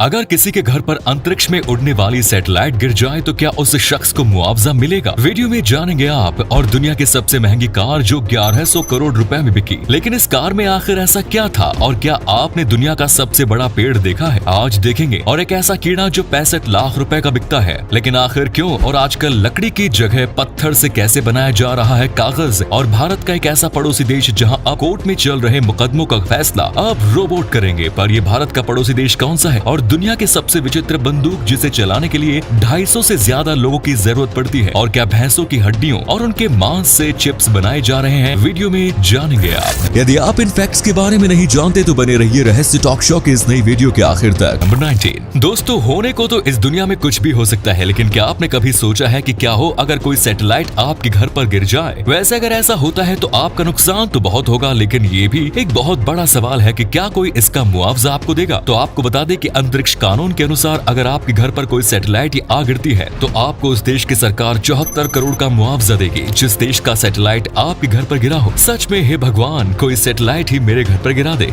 अगर किसी के घर पर अंतरिक्ष में उड़ने वाली सैटेलाइट गिर जाए तो क्या उस शख्स को मुआवजा मिलेगा? वीडियो में जानेंगे आप। और दुनिया की सबसे महंगी कार जो 1100 करोड़ रुपए में बिकी, लेकिन इस कार में आखिर ऐसा क्या था? और क्या आपने दुनिया का सबसे बड़ा पेड़ देखा है? आज देखेंगे। और एक ऐसा कीड़ा जो 65 लाख रुपए का बिकता है, लेकिन आखिर क्यों? और आजकल लकड़ी की जगह पत्थर से कैसे बनाया जा रहा है कागज? और भारत का एक ऐसा पड़ोसी देश जहां अब कोर्ट में चल रहे मुकदमों का फैसला अब रोबोट करेंगे। पर ये भारत का पड़ोसी देश कौन सा है? और दुनिया के सबसे विचित्र बंदूक जिसे चलाने के लिए 250 से ज्यादा लोगों की जरूरत पड़ती है। और क्या भैंसों की हड्डियों और उनके मांस से चिप्स बनाए जा रहे हैं? वीडियो में जानेंगे आप। यदि आप इन फैक्ट्स के बारे में नहीं जानते तो बने रहिए रहस्य टॉक शो के इस नई वीडियो के आखिर तक। नंबर 19। दोस्तों, होने को तो इस दुनिया में कुछ भी हो सकता है, लेकिन क्या आपने कभी सोचा है कि क्या हो अगर कोई सैटेलाइट आपके घर पर गिर जाए? वैसे अगर ऐसा होता है तो आपका नुकसान तो बहुत होगा, लेकिन ये भी एक बहुत बड़ा सवाल है कि क्या कोई इसका मुआवजा आपको देगा? तो आपको बता दें कि अंतरिक्ष कानून के अनुसार अगर आपके घर पर कोई सैटेलाइट आ गिरती है तो आपको उस देश की सरकार 74 करोड़ का मुआवजा देगी, जिस देश का सैटेलाइट आपके घर पर गिरा हो। सच में हे भगवान, कोई सैटेलाइट ही मेरे घर पर गिरा दे।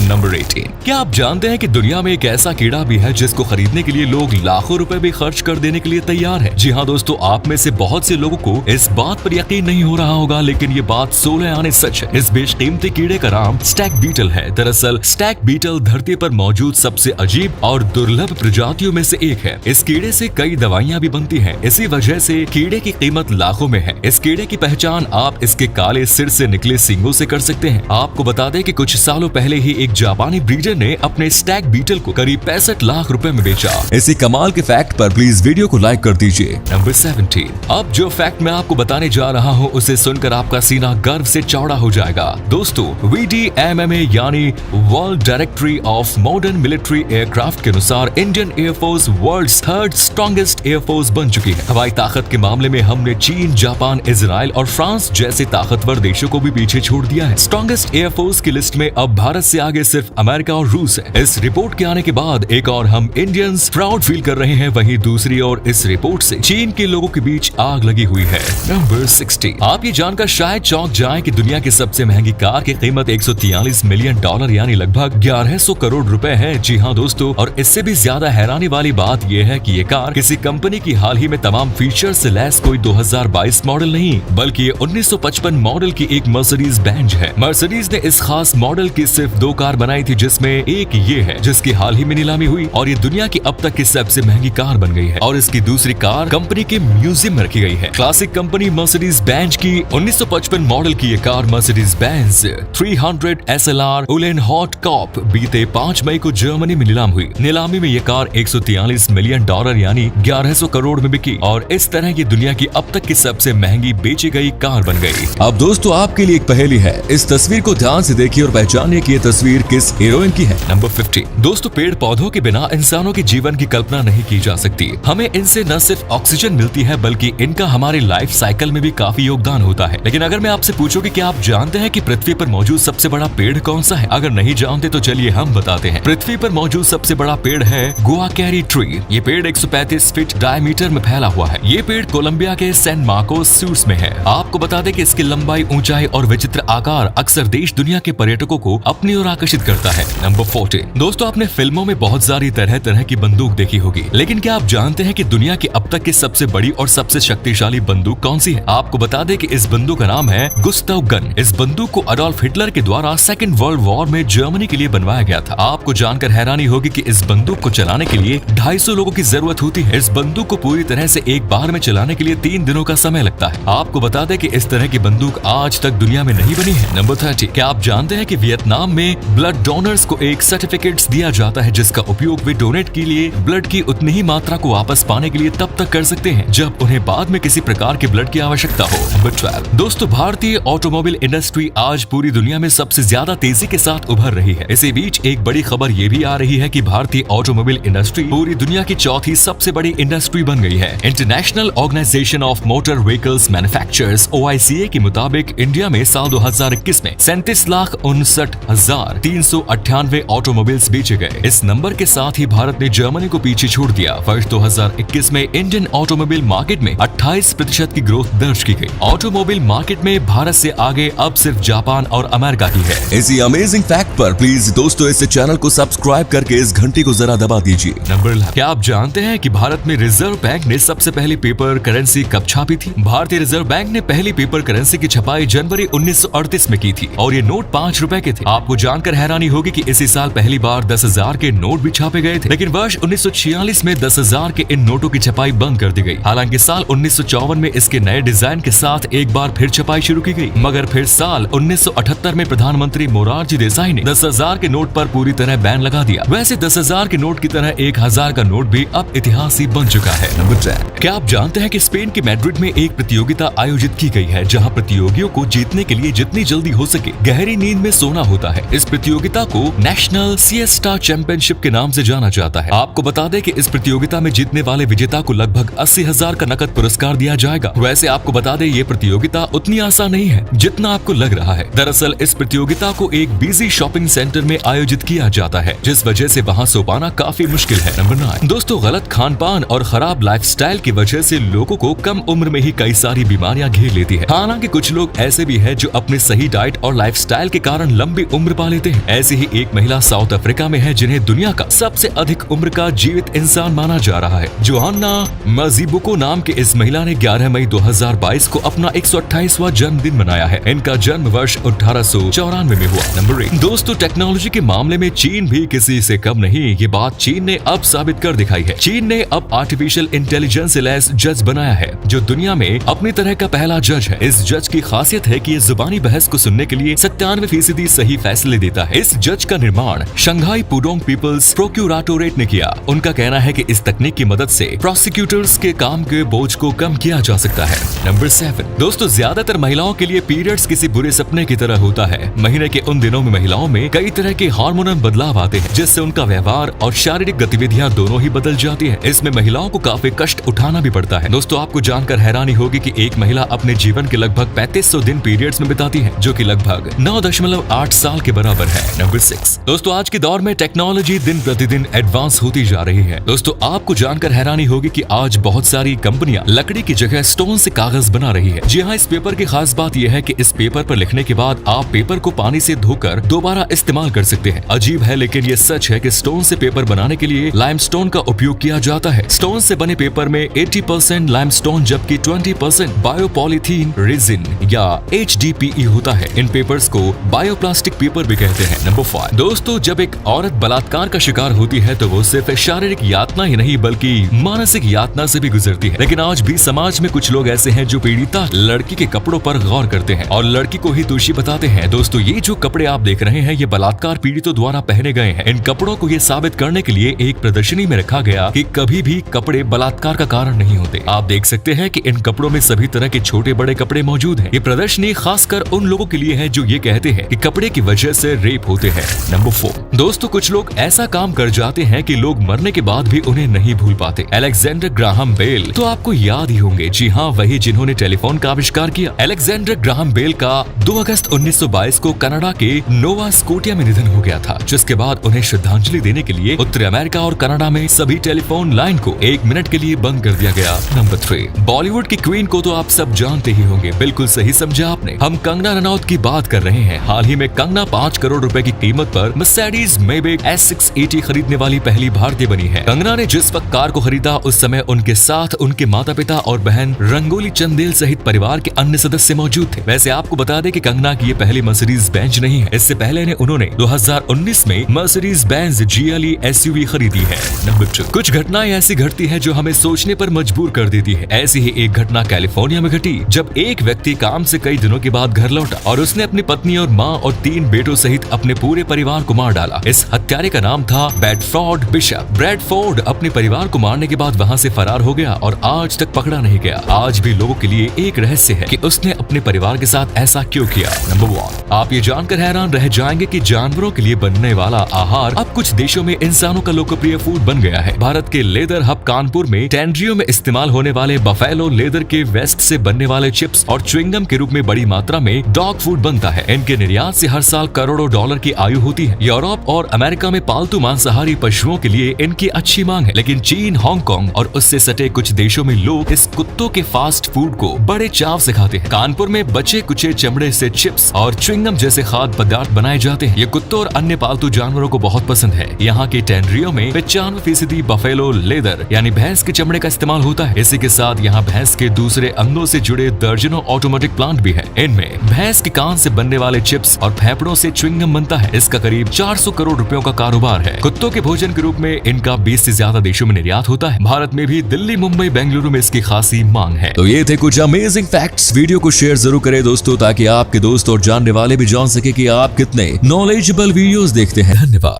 नंबर 18। क्या आप जानते हैं कि दुनिया में एक ऐसा कीड़ा भी है जिसको खरीदने के लिए लोग लाखों रुपए भी खर्च कर देने के लिए तैयार है? जी हाँ दोस्तों, आप में से बहुत से लोगों को इस बात पर यकीन नहीं हो रहा होगा, लेकिन ये बात 16 आने सच है। इस बेशकीमती कीड़े का नाम स्टैग बीटल है। दरअसल स्टैग बीटल धरती पर मौजूद सबसे अजीब और दुर्लभ प्रजातियों में से एक है। इस कीड़े से कई दवाइयां भी बनती हैं। इसी वजह से कीड़े की कीमत लाखों में है। इस कीड़े की पहचान आप इसके काले सिर से निकले सींगों से कर सकते हैं। आपको बता दें कि कुछ सालों पहले ही एक जापानी ब्रीडर ने अपने स्टैग बीटल को करीब 65 लाख रुपए में बेचा। इसी कमाल के फैक्ट पर प्लीज वीडियो को लाइक कर दीजिए। नंबर 17। अब जो फैक्ट मैं आपको बताने जा रहा हूँ उसे सुनकर आपका सीना गर्व से चौड़ा हो जाएगा। दोस्तों, VDMMA यानी world directory of modern military aircraft के अनुसार Indian air force world third strongest air force बन चुकी है। हवाई ताकत के मामले में हमने चीन, जापान, इजराइल और फ्रांस जैसे ताकतवर देशों को भी पीछे छोड़ दिया है। स्ट्रॉन्गेस्ट एयरफोर्स की लिस्ट में अब भारत से आगे सिर्फ अमेरिका और रूस है। इस रिपोर्ट के आने के बाद एक और हम इंडियंस प्राउड फील कर रहे हैं, वहीं दूसरी ओर इस रिपोर्ट से चीन के लोगों के बीच आग लगी हुई है। नंबर 60। आप ये जानकर शायद चौंक जाएं कि दुनिया की सबसे महंगी कार की कीमत $143 मिलियन यानी लगभग 1100 करोड़ रुपए है। जी हाँ दोस्तों, और इससे भी ज्यादा हैरानी वाली बात यह है कि ये कार किसी कंपनी की हाल ही में तमाम फीचर से लैस कोई 2022 मॉडल नहीं, बल्कि ये 1955 मॉडल की एक मर्सिडीज बेंज है। मर्सिडीज ने इस खास मॉडल की सिर्फ 2 कार बनाई थी, जिसमें एक ये है जिसकी हाल ही में नीलामी हुई और ये दुनिया की अब तक की सबसे महंगी कार बन गई है। और इसकी दूसरी कार कंपनी के म्यूजियम में रखी गई है। क्लासिक कंपनी मर्सिडीज बेंज की 1955 मॉडल की ये car Mercedes Benz 300 SLR Uhlenhaut coupe बीते 5 मई को जर्मनी में नीलाम हुई। नीलामी में ये कार $143 मिलियन यानी 1100 करोड़ में बिकी और इस तरह की दुनिया की अब तक की सबसे महंगी बेची गई कार बन गई। अब दोस्तों, आपके लिए एक पहेली है। इस तस्वीर को ध्यान से देखिए और पहचानिए कि ये तस्वीर किस हीरोइन की है। नंबर 50। दोस्तों, पेड़ पौधों के बिना इंसानों के जीवन की कल्पना नहीं की जा सकती। हमें इनसे न सिर्फ ऑक्सीजन मिलती है बल्कि इनका हमारे लाइफ साइकिल में भी काफी योगदान होता है। लेकिन अगर मैं आपसे पूछूं कि क्या आप जानते हैं कि पृथ्वी पर मौजूद सबसे बड़ा पेड़ कौन सा है? अगर नहीं जानते तो चलिए हम बताते हैं। पृथ्वी पर मौजूद सबसे बड़ा पेड़ है गुआकेरी ट्री। ये पेड़ 135 फीट डायमीटर में फैला हुआ है। ये पेड़ कोलंबिया के सैन मार्कोस सूट्स में है। आपको बता दें कि इसकी लंबाई, ऊंचाई और विचित्र आकार अक्सर देश दुनिया के पर्यटकों को अपनी ओर आकर्षित करता है। नंबर 40। दोस्तों, आपने फिल्मों में बहुत सारी तरह तरह की बंदूक देखी होगी, लेकिन क्या आप जानते हैं कि दुनिया की अब तक की सबसे बड़ी और सबसे शक्तिशाली बंदूक कौन सी है? आपको बता दें कि इस बंदूक का नाम है गुस्ताव गन। इस बंदूक को अडोल्फ हिटलर के द्वारा सेकेंड वर्ल्ड वॉर में जर्मनी के लिए बनवाया गया था। आपको जानकर हैरानी होगी कि इस बंदूक को चलाने के लिए 250 लोगों की जरूरत होती है। इस बंदूक को पूरी तरह से एक बार में चलाने के लिए 3 दिनों का समय लगता है। आपको बता दें कि इस तरह की बंदूक आज तक दुनिया में नहीं बनी है। नंबर 30। क्या आप जानते हैं कि वियतनाम में ब्लड डोनर्स को एक सर्टिफिकेट दिया जाता है जिसका उपयोग वे डोनेट के लिए ब्लड की उतनी ही मात्रा को वापस पाने के लिए तब तक कर सकते हैं जब उन्हें बाद में किसी प्रकार के ब्लड की आवश्यकता हो। नंबर 12। दोस्तों, भारतीय ऑटोमोबाइल इंडस्ट्री आज पूरी दुनिया में सबसे ज्यादा तेजी के साथ उभर रही है। इसी बीच एक बड़ी खबर ये भी आ रही है कि भारतीय ऑटोमोबाइल इंडस्ट्री पूरी दुनिया की चौथी सबसे बड़ी इंडस्ट्री बन गई है। International organisation of motor vehicles manufacturers OICA के मुताबिक इंडिया में साल 2021 में 37,59,398 ऑटोमोबाइल्स बेचे गए। इस नंबर के साथ ही भारत ने जर्मनी को पीछे छोड़ दिया। वर्ष 2021 में इंडियन ऑटोमोबाइल मार्केट में 28% की ग्रोथ दर्ज की गई। ऑटोमोबाइल मार्केट में भारत से आगे अब सिर्फ जापान और अमेरिका ही है। इसी अमेजिंग फैक्ट पर प्लीज दोस्तों इस चैनल को सब्सक्राइब करके इस घंटी को जरा दबा दीजिए। नंबर 11। क्या आप जानते हैं कि भारत में रिजर्व बैंक ने सबसे पहली पेपर करेंसी कब छापी थी? भारतीय रिजर्व बैंक ने पहली पेपर करेंसी की छपाई जनवरी 1938 में की थी और ये नोट 5 रुपए के थे। आपको जानकर हैरानी होगी कि इसी साल पहली बार 10,000 के नोट भी छापे गए थे, लेकिन वर्ष 1946 में 10,000 के इन नोटों की छपाई बंद कर दी गई। हालांकि साल 1954 में इसके नए डिजाइन के साथ एक बार फिर छपाई शुरू की गई, मगर फिर साल 1978 में प्रधानमंत्री मोरारजी देसाई ने 10,000 के नोट पर पूरी तरह बैन लगा दिया। वैसे 10,000 के नोट की तरह 1,000 का नोट भी अब इतिहास ही बन चुका है। नंबर 10। क्या आप जानते हैं कि स्पेन के मैड्रिड में एक प्रतियोगिता आयोजित की गई है जहां प्रतियोगियों को जीतने के लिए जितनी जल्दी हो सके गहरी नींद में सोना होता है। इस प्रतियोगिता को नेशनल सिएस्टा चैंपियनशिप के नाम से जाना जाता है। आपको बता दें कि इस प्रतियोगिता में जीतने वाले विजेता को लगभग 80,000 का नकद पुरस्कार दिया जाएगा। वैसे आपको बता दें ये प्रतियोगिता उतनी आसान नहीं है जितना आपको लग रहा है। दरअसल इस प्रतियोगिता को एक बिजी शॉपिंग सेंटर में आयोजित किया जाता है, जिस वजह से वहां सो पाना काफी मुश्किल है। नंबर 9। दोस्तों, गलत खान पान और खराब लाइफस्टाइल की वजह से लोगों को कम उम्र में ही कई सारी बीमारियां घेर लेती है। हालांकि कुछ लोग ऐसे भी हैं जो अपने सही डाइट और लाइफस्टाइल के कारण लंबी उम्र पा लेते हैं। ऐसी ही एक महिला साउथ अफ्रीका में है जिन्हें दुनिया का सबसे अधिक उम्र का जीवित इंसान माना जा रहा है। जोहान्ना मजीबुको नाम के इस महिला ने 11 मई 2022 को अपना 128वां जन्मदिन मनाया है। इनका जन्म वर्ष 1894 में हुआ। नंबर 1। दोस्तों, टेक्नोलॉजी के मामले में चीन भी किसी से कम नहीं। ये बात चीन ने अब साबित कर दिखाई है। चीन ने अब आर्टिफिशियल इंटेलिजेंस से लैस जज बनाया है जो दुनिया में अपनी तरह का पहला जज है। इस जज की खासियत है कि ये जुबानी बहस को सुनने के लिए 97% सही फैसले देता है। इस जज का निर्माण शंघाई पुडोंग पीपल्स प्रोक्यूराटोरेट ने किया। उनका कहना है कि इस तकनीक की मदद से प्रोसिक्यूटर्स के काम के बोझ को कम किया जा सकता है। नंबर 7। दोस्तों, ज्यादातर महिलाओं के लिए पीरियड्स किसी बुरे सपने की तरह होता है। महीने के उन दिनों में महिलाओं में कई तरह के हार्मोनल बदलाव आते हैं, जिससे उनका व्यवहार और शारीरिक गतिविधियां दोनों ही बदल जाती है। इसमें महिलाओं को काफी कष्ट उठाना भी पड़ता है। दोस्तों, आपको जानकर हैरानी होगी कि एक महिला अपने जीवन के लगभग 3500 दिन पीरियड्स में बिताती है, जो कि लगभग 9.8 साल के बराबर है। नंबर 6। दोस्तों, आज के दौर में टेक्नोलॉजी दिन प्रतिदिन एडवांस होती जा रही है। दोस्तों, आपको जानकर हैरानी होगी कि आज बहुत सारी कंपनियां लकड़ी की जगह स्टोन से कागज बना रही है। जी हाँ, इस पेपर की खास बात यह है कि इस पेपर पर लिखने के बाद आप पेपर को पानी से धोकर दोबारा इस्तेमाल कर सकते हैं। अजीब है, लेकिन ये सच है कि स्टोन से पेपर बनाने के लिए लाइमस्टोन का उपयोग किया जाता है। स्टोन से बने पेपर में 80% लाइमस्टोन जबकि 20% बायोपॉलीथीन रेजिन या HDPE होता है। इन पेपर्स को बायोप्लास्टिक पेपर भी कहते हैं। नंबर 5। दोस्तों, जब एक औरत बलात्कार का शिकार होती है तो वो सिर्फ शारीरिक यातना ही नहीं बल्कि मानसिक यातना से भी गुजरती है। लेकिन आज भी समाज में कुछ लोग ऐसे हैं जो पीड़िता लड़की के कपड़ों पर गौर करते हैं और लड़की को ही दोषी बताते हैं। दोस्तों, ये जो कपड़े आप देख रहे हैं ये बलात्कार पीड़ितों द्वारा पहने गए हैं। इन कपड़ों को ये साबित करने के लिए एक प्रदर्शनी में रखा गया कि कभी भी कपड़े बलात्कार का कारण नहीं होते। आप देख सकते हैं कि इन कपड़ों में सभी तरह के छोटे बड़े कपड़े मौजूद हैं। ये प्रदर्शनी खासकर उन लोगों के लिए है जो ये कहते हैं कि कपड़े की वजह से रेप होते हैं। नंबर 4। दोस्तों, कुछ लोग ऐसा काम कर जाते हैं कि लोग मरने के बाद भी उन्हें नहीं भूल पाते। अलेक्जेंडर ग्राहम बेल तो आपको याद ही होंगे। जी हाँ, वही जिन्होंने टेलीफोन का आविष्कार किया। अलेक्जेंडर ग्राहम बेल का 2 अगस्त 1922 को कनाडा के नोवा स्कोटिया में निधन हो गया था, जिसके बाद उन्हें श्रद्धांजलि देने के लिए उत्तरी अमेरिका और कनाडा में सभी टेलीफोन लाइन को 1 मिनट के लिए बंद कर दिया गया। नंबर 3। बॉलीवुड की क्वीन को तो आप सब जानते ही होंगे। बिल्कुल सही समझा आपने। हम कंगना रनौत की बात कर रहे हैं। हाल ही में कंगना 5 करोड़ रुपए की कीमत पर मर्सिडीज मेबेक S680 खरीदने वाली पहली भारतीय बनी है। कंगना ने जिस वक्त कार को खरीदा उस समय उनके साथ उनके माता पिता और बहन रंगोली चंदेल सहित परिवार के अन्य सदस्य मौजूद थे। वैसे आपको बता दें कि कंगना की ये पहली मर्सिडीज बेंज नहीं है। इससे पहले उन्होंने 2019 में मर्सिडीज बेंज GLE SUV खरीदी है। नंबर 2। कुछ घटनाएं ऐसी घटती है जो हमें सोचने पर मजबूर कर देती है। ऐसी ही एक घटना कैलिफोर्निया में घटी जब एक व्यक्ति काम से कई दिनों के बाद घर लौटा और उसने अपनी पत्नी और माँ और 3 बेटों सहित अपने पूरे परिवार को मार डाला। इस हत्यारे का नाम था ब्रैडफोर्ड बिशप। ब्रैडफोर्ड अपने परिवार को मारने के बाद वहाँ से फरार हो गया और आज तक पकड़ा नहीं गया। आज भी लोगों के लिए एक रहस्य है कि उसने अपने परिवार के साथ ऐसा क्यों किया। नंबर 1। आप ये जानकर हैरान रह जाएंगे कि जानवरों के लिए बनने वाला आहार अब कुछ देशों में इंसानों का लोकप्रिय फूड बन गया है। भारत के लेदर हब कानपुर में टेंड्रियो में इस्तेमाल होने वाले बफेलो लेदर के वेस्ट से बनने वाले चिप्स और च्युइंगम के रूप में बड़ी मात्रा में डॉग फूड बनता है। इनके निर्यात से हर साल करोड़ों डॉलर की आयु होती है। यूरोप और अमेरिका में पालतू मांसाहारी पशुओं के लिए इनकी अच्छी मांग है, लेकिन चीन, हांगकांग और उससे सटे कुछ देशों में लोग इस कुत्तों के फास्ट फूड को बड़े चाव से खाते हैं। कानपुर में बचे कुचे चमड़े से चिप्स और च्युइंगम जैसे खाद्य पदार्थ बनाए जाते हैं। ये कुत्तों और अन्य पालतू जानवरों को बहुत पसंद है। यहाँ की टेनरियों में 95% बफेलो लेदर यानी भैंस के चमड़े का इस्तेमाल होता है। इसी के साथ यहाँ भैंस के दूसरे अंगों से जुड़े दर्जनों ऑटोमेटिक प्लांट भी है। इनमें भैंस के कान से बनने वाले चिप्स और फेफड़ों से च्युइंगम बनता है। इसका करीब 400 करोड़ रुपयों का कारोबार है। कुत्तों के भोजन के रूप में इनका 20 से ज्यादा देशों में निर्यात होता है। भारत में भी दिल्ली, मुंबई, बेंगलुरु में इसकी खासी मांग है। तो ये थे कुछ अमेजिंग फैक्ट्स। वीडियो को शेयर जरूर करें दोस्तों, ताकि आपके दोस्त और जानने वाले भी जान सके कि आप कितने नॉलेजेबल वीडियोस देखते हैं। धन्यवाद।